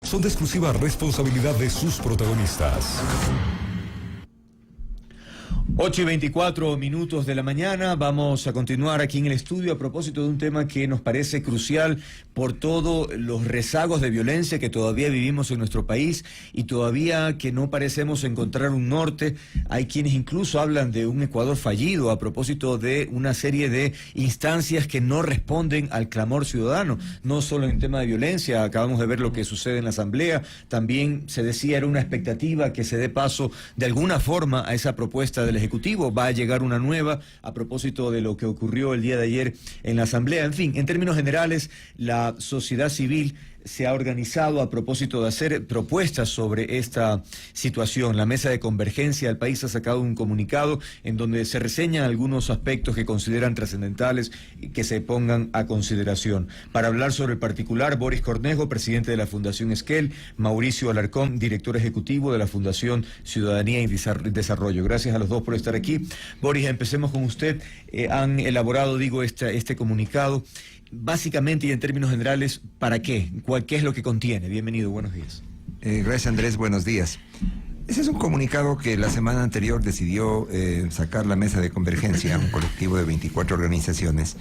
son de exclusiva responsabilidad de sus protagonistas. 8:24 de la mañana, vamos a continuar aquí en el estudio a propósito de un tema que nos parece crucial por todos los rezagos de violencia que todavía vivimos en nuestro país y todavía que no parecemos encontrar un norte. Hay quienes incluso hablan de un Ecuador fallido a propósito de una serie de instancias que no responden al clamor ciudadano, no solo en tema de violencia. Acabamos de ver lo que sucede en la Asamblea, también se decía era una expectativa que se dé paso de alguna forma a esa propuesta del Ejecutivo. Va a llegar una nueva a propósito de lo que ocurrió el día de ayer en la Asamblea. En fin, en términos generales, la sociedad civil se ha organizado a propósito de hacer propuestas sobre esta situación. La Mesa de Convergencia del país ha sacado un comunicado en donde se reseñan algunos aspectos que consideran trascendentales y que se pongan a consideración. Para hablar sobre el particular, Boris Cornejo, presidente de la Fundación Esquel, Mauricio Alarcón, director ejecutivo de la Fundación Ciudadanía y Desarrollo. Gracias a los dos por estar aquí. Boris, empecemos con usted. Han elaborado, este comunicado. Básicamente y en términos generales, ¿para qué? ¿Qué es lo que contiene? Bienvenido, buenos días. Gracias, Andrés, buenos días. Ese es un comunicado que la semana anterior decidió sacar la Mesa de Convergencia, un colectivo de 24 organizaciones.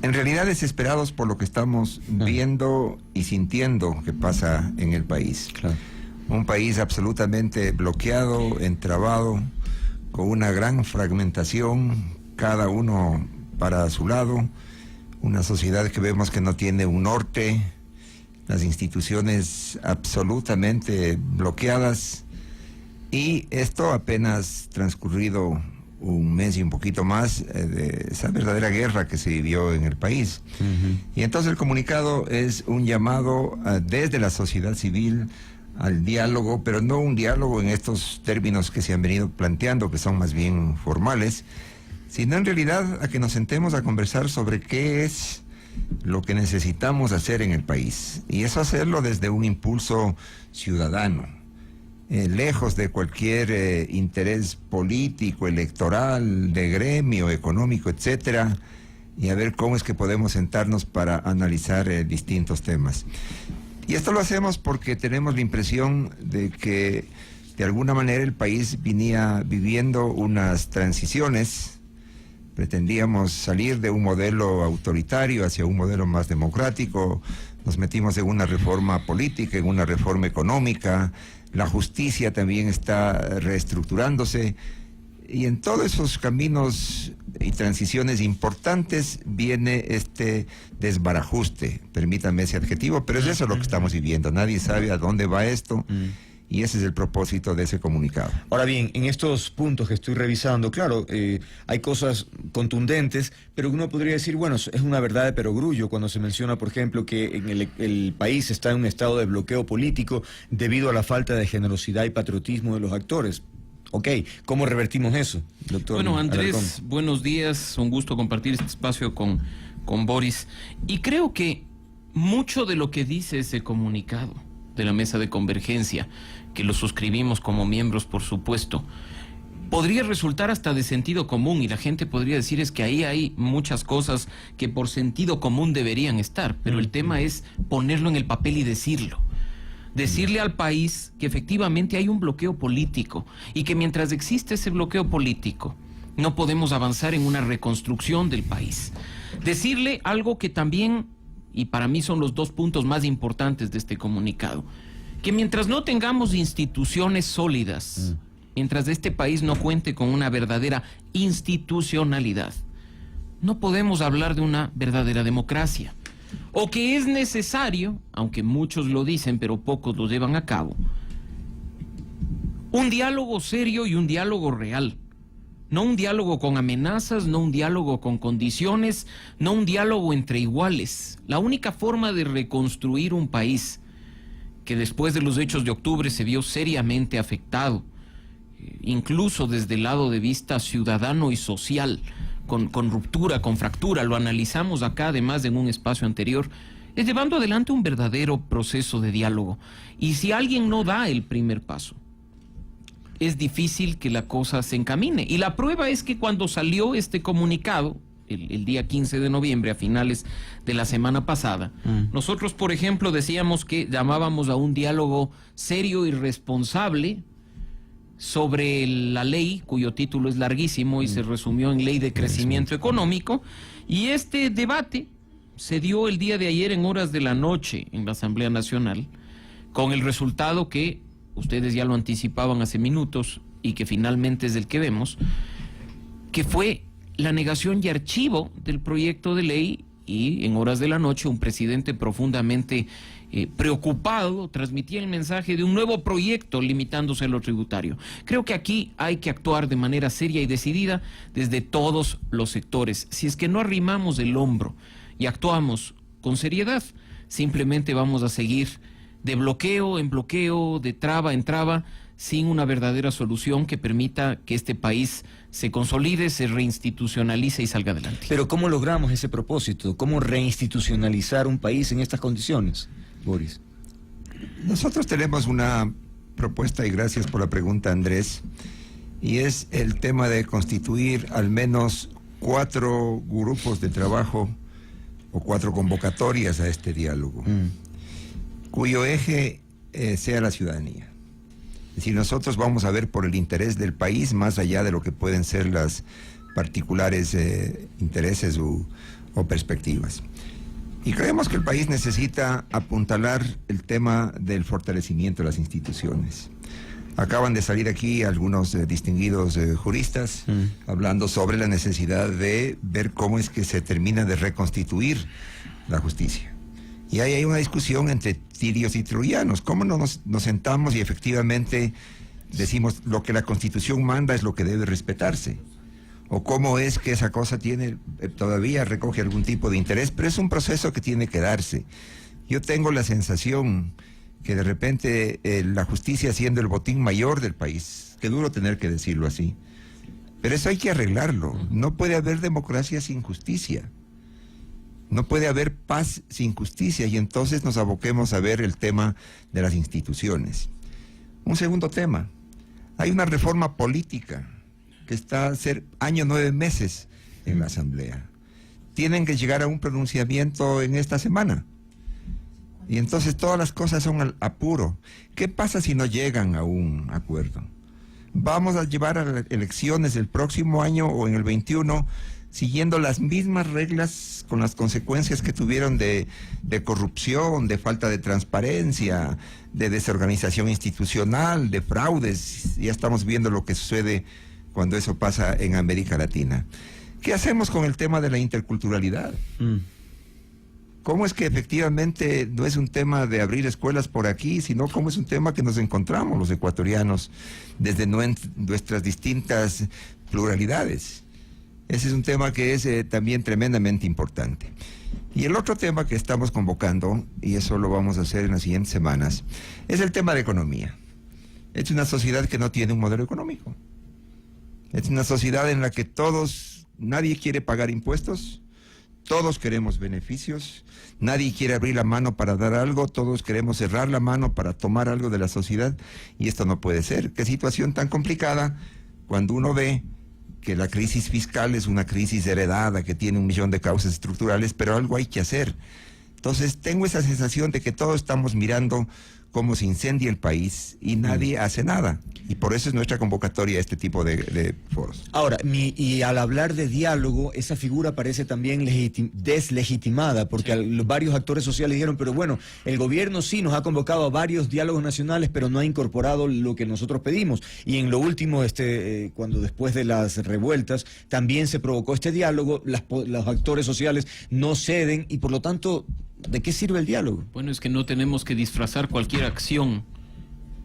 En realidad desesperados por lo que estamos viendo y sintiendo que pasa en el país. Claro. Un país absolutamente bloqueado, entrabado, con una gran fragmentación, cada uno para su lado. Una sociedad que vemos que no tiene un norte, las instituciones absolutamente bloqueadas, y esto apenas transcurrido un mes y un poquito más de esa verdadera guerra que se vivió en el país. Y entonces el comunicado es un llamado desde la sociedad civil al diálogo, pero no un diálogo en estos términos que se han venido planteando, que son más bien formales, sino en realidad a que nos sentemos a conversar sobre qué es lo que necesitamos hacer en el país. Y eso hacerlo desde un impulso ciudadano, lejos de cualquier interés político, electoral, de gremio, económico, etcétera, y a ver cómo es que podemos sentarnos para analizar distintos temas. Y esto lo hacemos porque tenemos la impresión de que de alguna manera el país venía viviendo unas transiciones. Pretendíamos salir de un modelo autoritario hacia un modelo más democrático, nos metimos en una reforma política, en una reforma económica, la justicia también está reestructurándose, y en todos esos caminos y transiciones importantes viene este desbarajuste, permítame ese adjetivo, pero es eso lo que estamos viviendo, nadie sabe a dónde va esto. Y ese es el propósito de ese comunicado. Ahora bien, en estos puntos que estoy revisando, claro, hay cosas contundentes, pero uno podría decir, bueno, es una verdad de perogrullo cuando se menciona, por ejemplo, que en el país está en un estado de bloqueo político debido a la falta de generosidad y patriotismo de los actores. Ok, ¿cómo revertimos eso, doctor? Bueno, Andrés, Alarcón. buenos días, un gusto compartir este espacio con Boris. Y creo que mucho de lo que dice ese comunicado de la Mesa de Convergencia, que lo suscribimos como miembros, por supuesto, podría resultar hasta de sentido común, y la gente podría decir es que ahí hay muchas cosas que por sentido común deberían estar, pero el tema es ponerlo en el papel y decirlo. Decirle al país que efectivamente hay un bloqueo político y que mientras existe ese bloqueo político no podemos avanzar en una reconstrucción del país. Decirle algo que también, y para mí son los dos puntos más importantes de este comunicado, que mientras no tengamos instituciones sólidas, mientras este país no cuente con una verdadera institucionalidad, no podemos hablar de una verdadera democracia. O que es necesario, aunque muchos lo dicen pero pocos lo llevan a cabo, un diálogo serio y un diálogo real. No un diálogo con amenazas, no un diálogo con condiciones, no un diálogo entre iguales. La única forma de reconstruir un país que después de los hechos de octubre se vio seriamente afectado, incluso desde el lado de vista ciudadano y social, con ruptura, con fractura, lo analizamos acá además en un espacio anterior, es llevando adelante un verdadero proceso de diálogo. Y si alguien no da el primer paso, es difícil que la cosa se encamine. Y la prueba es que cuando salió este comunicado, el día 15 de noviembre, a finales de la semana pasada, nosotros, por ejemplo, decíamos que llamábamos a un diálogo serio y responsable sobre la ley, cuyo título es larguísimo y se resumió en Ley de Crecimiento Económico, y este debate se dio el día de ayer en horas de la noche en la Asamblea Nacional, con el resultado que ustedes ya lo anticipaban hace minutos y que finalmente es el que vemos, que fue la negación y archivo del proyecto de ley, y en horas de la noche un presidente profundamente preocupado transmitía el mensaje de un nuevo proyecto limitándose a lo tributario. Creo que aquí hay que actuar de manera seria y decidida desde todos los sectores. Si es que no arrimamos el hombro y actuamos con seriedad, simplemente vamos a seguir de bloqueo en bloqueo, de traba en traba, sin una verdadera solución que permita que este país se consolide, se reinstitucionalice y salga adelante. Pero ¿cómo logramos ese propósito? ¿Cómo reinstitucionalizar un país en estas condiciones, Boris? Nosotros tenemos una propuesta, y gracias por la pregunta, Andrés, y es el tema de constituir al menos 4 grupos de trabajo o 4 convocatorias a este diálogo, cuyo eje sea la ciudadanía. Es decir, nosotros vamos a ver por el interés del país más allá de lo que pueden ser las particulares intereses o perspectivas. Y creemos que el país necesita apuntalar el tema del fortalecimiento de las instituciones. Acaban de salir aquí algunos distinguidos juristas hablando sobre la necesidad de ver cómo es que se termina de reconstituir la justicia. Y ahí hay una discusión entre tirios y troyanos. ¿Cómo no nos sentamos y efectivamente decimos lo que la Constitución manda es lo que debe respetarse? ¿O cómo es que esa cosa todavía recoge algún tipo de interés? Pero es un proceso que tiene que darse. Yo tengo la sensación que de repente la justicia siendo el botín mayor del país, qué duro tener que decirlo así, pero eso hay que arreglarlo. No puede haber democracia sin justicia. No puede haber paz sin justicia, y entonces nos aboquemos a ver el tema de las instituciones. Un segundo tema, hay una reforma política que está a ser año 9 meses en la Asamblea. Tienen que llegar a un pronunciamiento en esta semana. Y entonces todas las cosas son al apuro. ¿Qué pasa si no llegan a un acuerdo? ¿Vamos a llevar a las elecciones el próximo año o en el 21 siguiendo las mismas reglas con las consecuencias que tuvieron de corrupción, de falta de transparencia, de desorganización institucional, de fraudes? Ya estamos viendo lo que sucede cuando eso pasa en América Latina. ¿Qué hacemos con el tema de la interculturalidad? ¿Cómo es que efectivamente no es un tema de abrir escuelas por aquí, sino cómo es un tema que nos encontramos los ecuatorianos desde nuestras distintas pluralidades? Ese es un tema que es también tremendamente importante. Y el otro tema que estamos convocando, y eso lo vamos a hacer en las siguientes semanas, es el tema de economía. Es una sociedad que no tiene un modelo económico. Es una sociedad en la que nadie quiere pagar impuestos, todos queremos beneficios, nadie quiere abrir la mano para dar algo, todos queremos cerrar la mano para tomar algo de la sociedad, y esto no puede ser. Qué situación tan complicada cuando uno ve que la crisis fiscal es una crisis heredada que tiene 1 millón de causas estructurales, pero algo hay que hacer. Entonces tengo esa sensación de que todos estamos mirando cómo se incendia el país y nadie hace nada. Y por eso es nuestra convocatoria a este tipo de foros. Ahora, y al hablar de diálogo, esa figura parece también deslegitimada, porque varios actores sociales dijeron, pero bueno, el gobierno sí nos ha convocado a varios diálogos nacionales, pero no ha incorporado lo que nosotros pedimos. Y en lo último, cuando después de las revueltas, también se provocó este diálogo, los actores sociales no ceden, y por lo tanto, ¿de qué sirve el diálogo? Bueno, es que no tenemos que disfrazar cualquier acción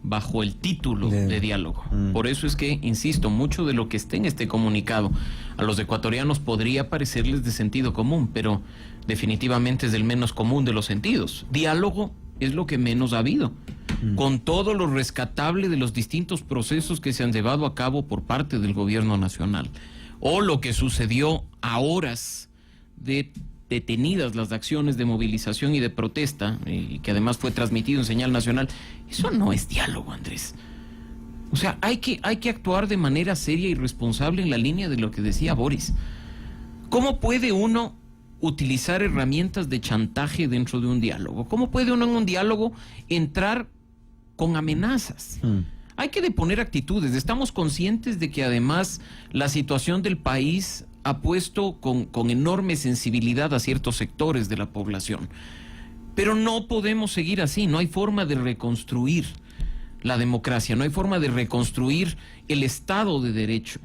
bajo el título de diálogo. Por eso es que, insisto, mucho de lo que esté en este comunicado a los ecuatorianos podría parecerles de sentido común, pero definitivamente es del menos común de los sentidos. Diálogo es lo que menos ha habido. Con todo lo rescatable de los distintos procesos que se han llevado a cabo por parte del gobierno nacional, o lo que sucedió a horas de detenidas las acciones de movilización y de protesta, y que además fue transmitido en señal nacional, eso no es diálogo, Andrés. O sea, hay que actuar de manera seria y responsable en la línea de lo que decía Boris. ¿Cómo puede uno utilizar herramientas de chantaje dentro de un diálogo? ¿Cómo puede uno en un diálogo entrar con amenazas? Hay que deponer actitudes. Estamos conscientes de que además la situación del país ha puesto con enorme sensibilidad a ciertos sectores de la población. Pero no podemos seguir así. No hay forma de reconstruir la democracia, no hay forma de reconstruir el Estado de Derecho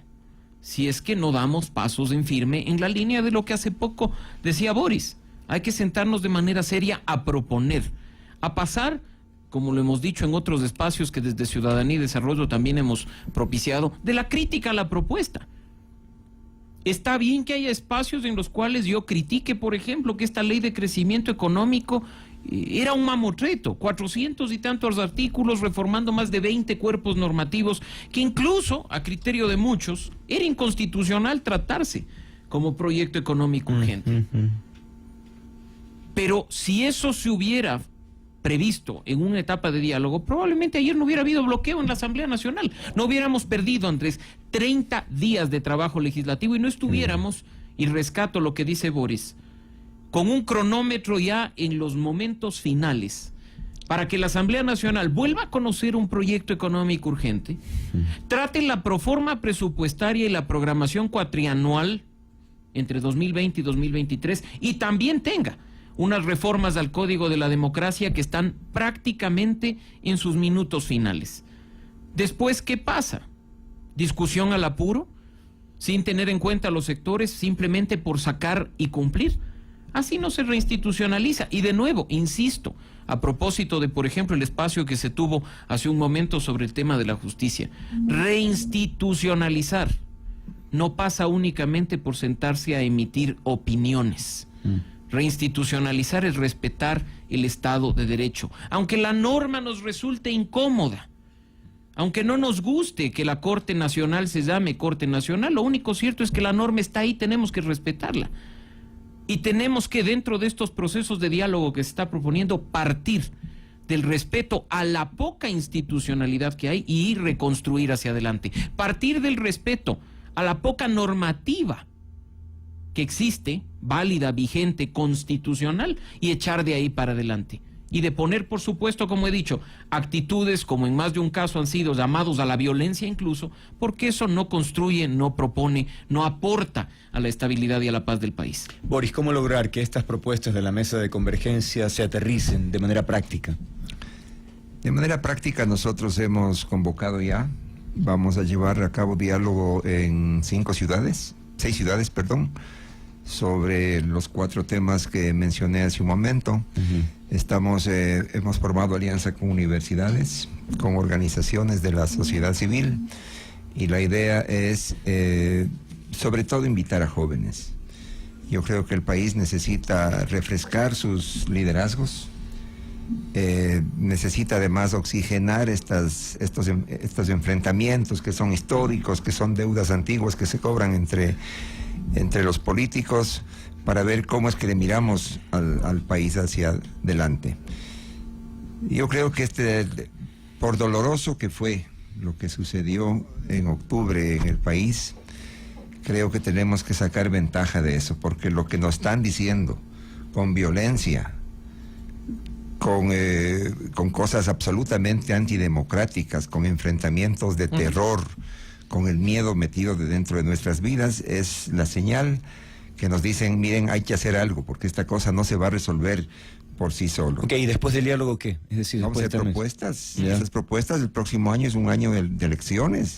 si es que no damos pasos en firme en la línea de lo que hace poco decía Boris. Hay que sentarnos de manera seria a proponer, a pasar, como lo hemos dicho en otros espacios que desde Ciudadanía y Desarrollo también hemos propiciado, de la crítica a la propuesta. Está bien que haya espacios en los cuales yo critique, por ejemplo, que esta ley de crecimiento económico era un mamotreto, 400 y tantos artículos, reformando más de 20 cuerpos normativos, que incluso, a criterio de muchos, era inconstitucional tratarse como proyecto económico urgente. Pero si eso se hubiera previsto en una etapa de diálogo, probablemente ayer no hubiera habido bloqueo en la Asamblea Nacional. No hubiéramos perdido, Andrés, 30 días de trabajo legislativo y no estuviéramos, y rescato lo que dice Boris, con un cronómetro ya en los momentos finales para que la Asamblea Nacional vuelva a conocer un proyecto económico urgente, trate la proforma presupuestaria y la programación cuatrianual entre 2020 y 2023 y también tenga unas reformas al Código de la Democracia que están prácticamente en sus minutos finales. Después, ¿qué pasa? ¿Discusión al apuro? ¿Sin tener en cuenta a los sectores simplemente por sacar y cumplir? Así no se reinstitucionaliza. Y de nuevo, insisto, a propósito de, por ejemplo, el espacio que se tuvo hace un momento sobre el tema de la justicia, reinstitucionalizar no pasa únicamente por sentarse a emitir opiniones. Reinstitucionalizar es respetar el Estado de Derecho. Aunque la norma nos resulte incómoda, aunque no nos guste que la Corte Nacional se llame Corte Nacional, lo único cierto es que la norma está ahí, tenemos que respetarla. Y tenemos que, dentro de estos procesos de diálogo que se está proponiendo, partir del respeto a la poca institucionalidad que hay y reconstruir hacia adelante. Partir del respeto a la poca normativa que existe, válida, vigente, constitucional, y echar de ahí para adelante. Y de poner, por supuesto, como he dicho, actitudes como en más de un caso han sido llamados a la violencia incluso, porque eso no construye, no propone, no aporta a la estabilidad y a la paz del país. Boris, ¿cómo lograr que estas propuestas de la mesa de convergencia se aterricen de manera práctica? De manera práctica nosotros hemos convocado ya, vamos a llevar a cabo diálogo en 6 ciudades, sobre los 4 temas que mencioné hace un momento. Hemos formado alianza con universidades, con organizaciones de la sociedad civil, y la idea es sobre todo invitar a jóvenes. Yo creo que el país necesita refrescar sus liderazgos, necesita además oxigenar estos enfrentamientos que son históricos, que son deudas antiguas que se cobran entre los políticos, para ver cómo es que le miramos al país hacia adelante. Yo creo que por doloroso que fue lo que sucedió en octubre en el país, creo que tenemos que sacar ventaja de eso, porque lo que nos están diciendo con violencia, con cosas absolutamente antidemocráticas, con enfrentamientos de terror, con el miedo metido dentro de nuestras vidas, es la señal que nos dicen, miren, hay que hacer algo, porque esta cosa no se va a resolver por sí solo. Ok, ¿y después del diálogo qué? Es decir, vamos a hacer propuestas. Esas propuestas, el próximo año es un año de elecciones.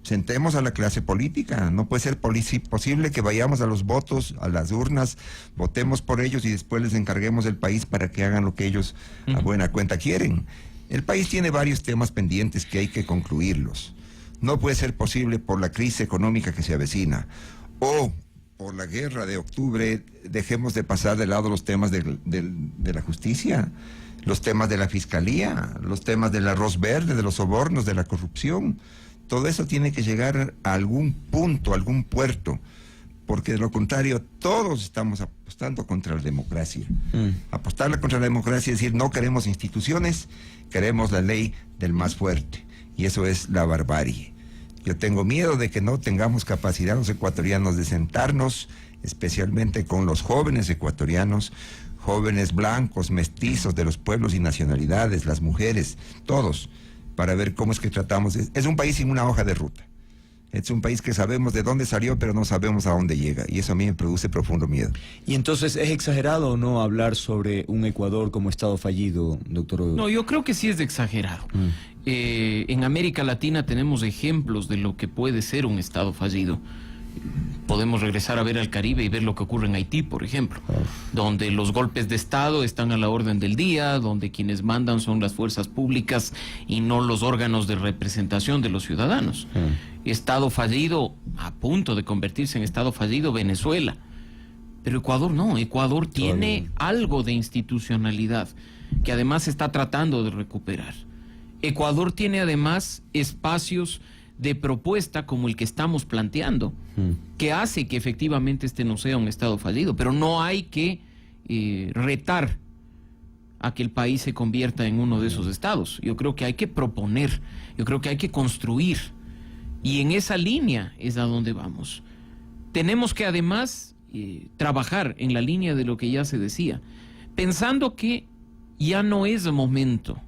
Sentemos a la clase política. No puede ser posible que vayamos a los votos, a las urnas, votemos por ellos y después les encarguemos el país para que hagan lo que ellos a buena cuenta quieren. El país tiene varios temas pendientes que hay que concluirlos. No puede ser posible, por la crisis económica que se avecina o por la guerra de octubre, dejemos de pasar de lado los temas de la justicia, los temas de la fiscalía, los temas del arroz verde, de los sobornos, de la corrupción. Todo eso tiene que llegar a algún punto, a algún puerto, porque de lo contrario todos estamos apostando contra la democracia. Apostarla contra la democracia es decir, no queremos instituciones, queremos la ley del más fuerte, y eso es la barbarie. Yo tengo miedo de que no tengamos capacidad los ecuatorianos de sentarnos, especialmente con los jóvenes ecuatorianos, jóvenes blancos, mestizos de los pueblos y nacionalidades, las mujeres, todos, para ver cómo es que tratamos. Es un país sin una hoja de ruta. Es un país que sabemos de dónde salió, pero no sabemos a dónde llega. Y eso a mí me produce profundo miedo. ¿Y entonces es exagerado o no hablar sobre un Ecuador como Estado fallido, doctor? No, yo creo que sí es de exagerado. En América Latina tenemos ejemplos de lo que puede ser un Estado fallido. Podemos regresar a ver al Caribe y ver lo que ocurre en Haití, por ejemplo, donde los golpes de Estado están a la orden del día, donde quienes mandan son las fuerzas públicas y no los órganos de representación de los ciudadanos. Estado fallido, a punto de convertirse en Estado fallido, Venezuela. Pero Ecuador no, Ecuador tiene algo de institucionalidad que además está tratando de recuperar. Ecuador tiene además espacios de propuesta como el que estamos planteando, que hace que efectivamente este no sea un Estado fallido, pero no hay que retar a que el país se convierta en uno de esos estados. Yo creo que hay que proponer, yo creo que hay que construir, y en esa línea es a donde vamos. Tenemos que además trabajar en la línea de lo que ya se decía, pensando que ya no es momento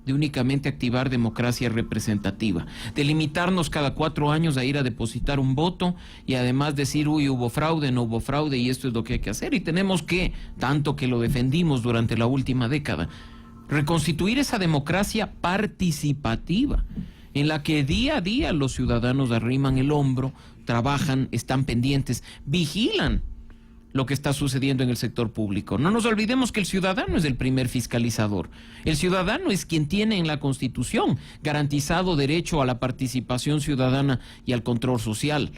de únicamente activar democracia representativa, de limitarnos cada 4 años a ir a depositar un voto y además decir, uy, hubo fraude, no hubo fraude y esto es lo que hay que hacer. Y tenemos que, tanto que lo defendimos durante la última década, reconstituir esa democracia participativa en la que día a día los ciudadanos arriman el hombro, trabajan, están pendientes, vigilan lo que está sucediendo en el sector público. No nos olvidemos que el ciudadano es el primer fiscalizador. El ciudadano es quien tiene en la Constitución garantizado derecho a la participación ciudadana y al control social.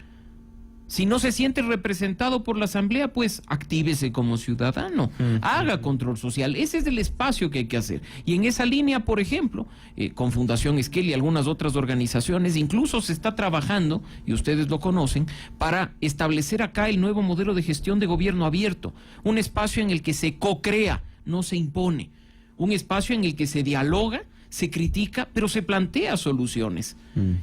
Si no se siente representado por la Asamblea, pues actívese como ciudadano, haga control social. Ese es el espacio que hay que hacer. Y en esa línea, por ejemplo, con Fundación Esquel y algunas otras organizaciones, incluso se está trabajando, y ustedes lo conocen, para establecer acá el nuevo modelo de gestión de gobierno abierto. Un espacio en el que se co-crea, no se impone. Un espacio en el que se dialoga, se critica, pero se plantea soluciones.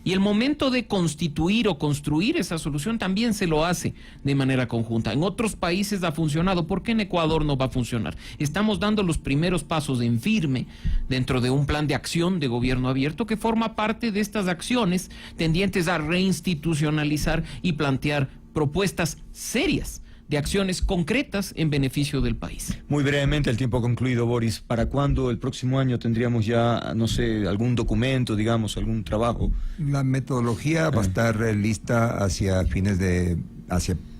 Y el momento de constituir o construir esa solución también se lo hace de manera conjunta. En otros países ha funcionado. ¿Por qué en Ecuador no va a funcionar? Estamos dando los primeros pasos en firme dentro de un plan de acción de gobierno abierto que forma parte de estas acciones tendientes a reinstitucionalizar y plantear propuestas serias de acciones concretas en beneficio del país. Muy brevemente, el tiempo concluido, Boris. ¿Para cuándo el próximo año tendríamos ya, no sé, algún documento, digamos, algún trabajo? La metodología va a estar lista hacia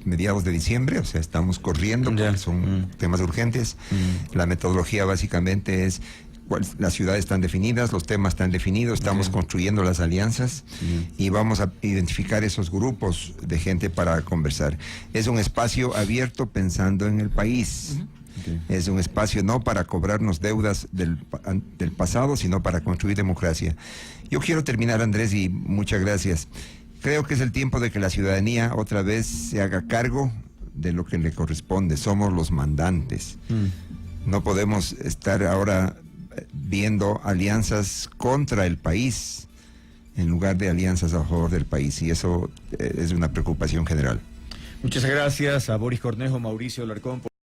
mediados de diciembre, o sea, estamos corriendo porque son temas urgentes. La metodología básicamente es: las ciudades están definidas, los temas están definidos, estamos construyendo las alianzas y vamos a identificar esos grupos de gente para conversar. Es un espacio abierto pensando en el país. Es un espacio no para cobrarnos deudas del pasado, sino para construir democracia. Yo quiero terminar, Andrés, y muchas gracias. Creo que es el tiempo de que la ciudadanía otra vez se haga cargo de lo que le corresponde. Somos los mandantes. No podemos estar ahora viendo alianzas contra el país en lugar de alianzas a favor del país, y eso es una preocupación general. Muchas gracias a Boris Cornejo, Mauricio Alarcón.